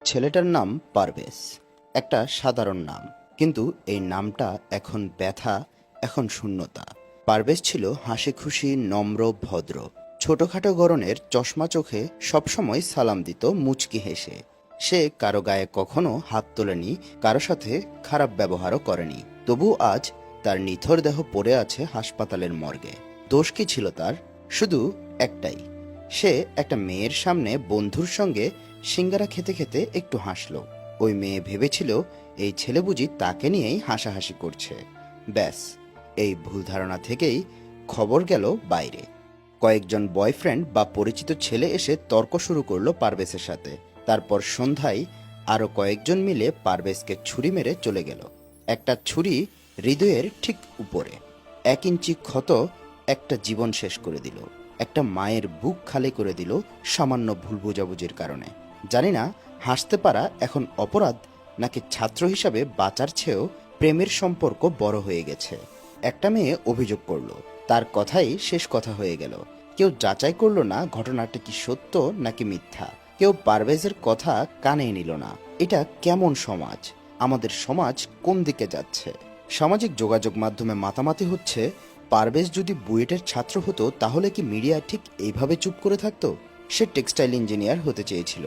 ছেলেটার নাম পারভেজ। একটা সাধারণ নাম, কিন্তু এই নামটা এখন ব্যথা, এখন শূন্যতা। পারভেজ ছিল হাসি খুশি, নম্র, ভদ্র। ছোটখাটো গড়নের চশমা চোখে সবসময় সালাম দিত মুচকি হেসে। সে কারো গায়ে কখনো হাত তোলেনি, কারো সাথে খারাপ ব্যবহারও করেনি। তবু আজ তার নিথর দেহ পড়ে আছে হাসপাতালের মর্গে। দোষ কি ছিল তার? শুধু একটাই, সে একটা মেয়ের সামনে বন্ধুর সঙ্গে সিঙ্গারা খেতে খেতে একটু হাসল। ওই মেয়ে ভেবেছিল এই ছেলে বুঝি তাকে নিয়েই হাসাহাসি করছে। ব্যাস, এই ভুল ধারণা থেকেই খবর গেল বাইরে। কয়েকজন বয়ফ্রেন্ড বা পরিচিত ছেলে এসে তর্ক শুরু করলো পারভেজের সাথে। তারপর সন্ধ্যায় আরও কয়েকজন মিলে পারভেজকে ছুরি মেরে চলে গেল। একটা ছুরি হৃদয়ের ঠিক উপরে। 1 ইঞ্চি ক্ষত একটা জীবন শেষ করে দিল। একটা মায়ের বুক খালি করে দিল সামান্য ভুল বোঝাবুঝির কারণে। জানি না হাসতে পারা এখন অপরাধ, নাকি ছাত্র হিসাবে বাঁচার চেয়েও প্রেমের সম্পর্ক বড় হয়ে গেছে। একটা মেয়ে অভিযোগ করলো, তার কথাই শেষ কথা হয়ে গেল। কেউ যাচাই করলো না ঘটনাটা কি সত্য নাকি মিথ্যা। কেউ পারভেজের কথা কানে নিল না। এটা কেমন সমাজ? আমাদের সমাজ কোন দিকে যাচ্ছে? সামাজিক যোগাযোগ মাধ্যমে মাতামাতি হচ্ছে, পারভেজ যদি বুয়েটের ছাত্র হতো তাহলে কি মিডিয়া ঠিক এইভাবে চুপ করে থাকতো? সে টেক্সটাইল ইঞ্জিনিয়ার হতে চেয়েছিল,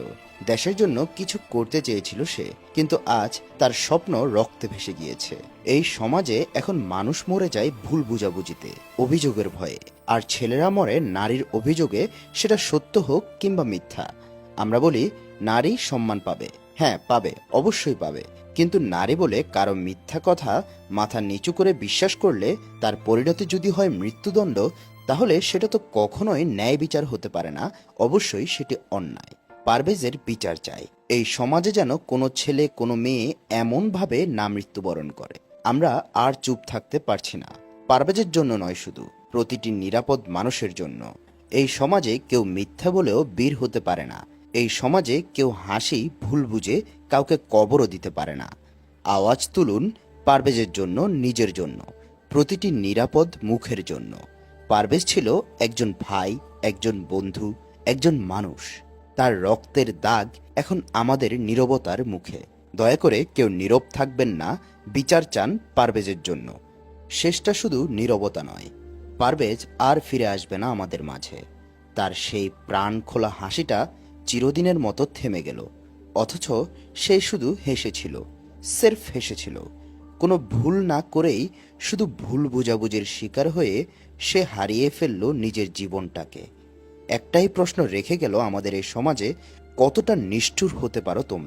দেশের জন্য কিছু করতে চেয়েছিল সে, কিন্তু আজ তার স্বপ্ন রক্তে ভেসে গিয়েছে। এই সমাজে এখন মানুষ মরে যায় ভুল বুঝাবুঝিতে, অভিযোগের ভয়ে। আর ছেলেরা মরে নারীর অভিযোগে, সেটা সত্য হোক কিংবা মিথ্যা। আমরা বলি নারী সম্মান পাবে, হ্যাঁ পাবে, অবশ্যই পাবে, কিন্তু নারী বলে কারো মিথ্যা কথা মাথা নিচু করে বিশ্বাস করলে তার পরিণতি যদি হয় মৃত্যুদণ্ড, তাহলে সেটা তো কখনোই ন্যায় বিচার হতে পারে না। অবশ্যই সেটি অন্যায়। পারভেজের বিচার চাই। এই সমাজে যেন কোনো ছেলে কোনো মেয়ে এমনভাবে না মৃত্যুবরণ করে। আমরা আর চুপ থাকতে পারছি না। পারভেজের জন্য নয়, শুধু প্রতিটি নিরাপদ মানুষের জন্য। এই সমাজে কেউ মিথ্যা বলেও বীর হতে পারে না। এই সমাজে কেউ হাসি ভুল বুঝে কাউকে কবরও দিতে পারে না। আওয়াজ তুলুন পারভেজের জন্য, নিজের জন্য, প্রতিটি নিরাপদ মুখের জন্য। পারভেজ ছিল একজন ভাই, একজন বন্ধু, একজন মানুষ। তার রক্তের দাগ এখন আমাদের নীরবতার মুখে। দয়া করে কেউ নীরব থাকবেন না। বিচার চান পারভেজের জন্য। শেষটা শুধু নীরবতা নয়, পারভেজ আর ফিরে আসবে না আমাদের মাঝে। তার সেই প্রাণ খোলা হাসিটা চিরদিনের মতো থেমে গেল। অথচ সে শুধু হেসেছিল, স্রেফ হেসেছিল। কোনো ভুল না করেই, শুধু ভুল বোঝাবুঝির শিকার হয়ে সে হারিয়ে ফেলল নিজের জীবনটাকে। একটাই প্রশ্ন রেখে গেল আমাদের এই সমাজে, কতটা নিষ্ঠুর হতে পারো তোমরা?